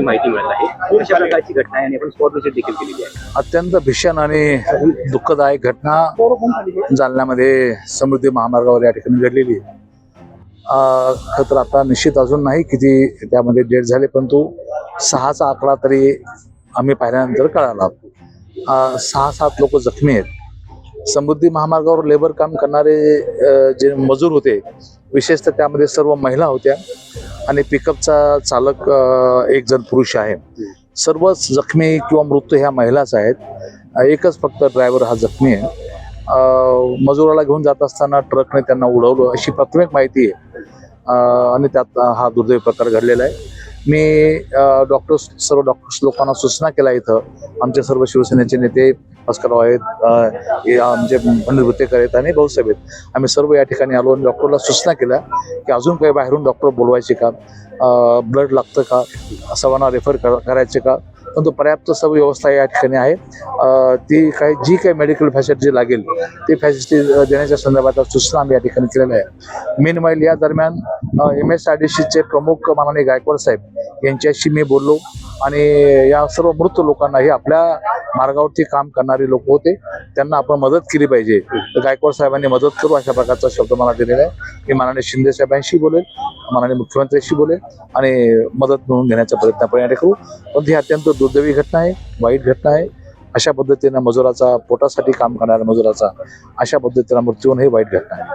माहिती मिळाली आहे. कशा प्रकारची घटना आहे आणि आपण स्पॉट व्हिजिट देखील केलेली आहे. अत्यंत भीषण आणि दुःखदायक घटना जालन्यामध्ये समृद्धी महामार्गावर या ठिकाणी घडलेली आहे. खरं तर आता निश्चित अजून नाही किती त्यामध्ये डेट झाले, परंतु 6चा आकडा तरी आम्ही पाहिल्यानंतर कळाला. 6-7 लोक जखमी आहेत. समृद्धी महामार्गावर लेबर काम करणारे जे मजूर होते, विशेषतः त्यामध्ये सर्व महिला होत्या आणि पिकअपचा चालक एक जण पुरुष आहे. सर्वच जखमी किंवा मृत्यू ह्या महिलाच आहेत. एकच फक्त ड्रायव्हर हा जखमी आहे. मजुराला घेऊन जात असताना ट्रकने त्यांना उडवलं अशी प्राथमिक माहिती आहे आणि त्यात हा दुर्दैवी प्रकार घडलेला आहे. मी सर्व डॉक्टर्स लोकांना सूचना केला. इथं आमचे सर्व शिवसेनेचे नेते भास्करराव आहेत, आमचे पंडित भुतेकर आहेत आणि भाऊसाहेब आहेत. आम्ही सर्व या ठिकाणी आलो आणि डॉक्टरला सूचना केल्या की अजून काही बाहेरून डॉक्टर बोलवायचे का, ब्लड लागतं का, सर्वांना रेफर करायचे का. परंतु पर्याप्त सर्व व्यवस्था या ठिकाणी आहे. जी काही मेडिकल फॅसिलिटी लागेल ती फॅसिलिटी देण्याच्या संदर्भात सूचना आम्ही या ठिकाणी केलेल्या आहे. मेनवाईल या दरम्यान MSRDCचे प्रमुख माननीय गायकवाड साहेब यांच्याशी मी बोललो आणि या सर्व मृत लोकांनाही आपल्या मार्गावरती काम करणारे लोक होते, त्यांना आपण मदत केली पाहिजे. तर गायकवाड साहेबांनी मदत करू अशा प्रकारचा शब्द मला दिलेला आहे. मी माननीय शिंदे साहेबांशी बोलेल, माननीय मुख्यमंत्र्यांशी बोलेल आणि मदत मिळवून घेण्याचा प्रयत्न आपण या ठिकाणी करू. पण ही अत्यंत दुर्दैवी घटना आहे, वाईट घटना आहे. अशा पद्धतीनं मजुराचा पोटासाठी काम करणाऱ्या मजुराचा अशा पद्धतीनं मृत्यू होणं ही वाईट घटना आहे.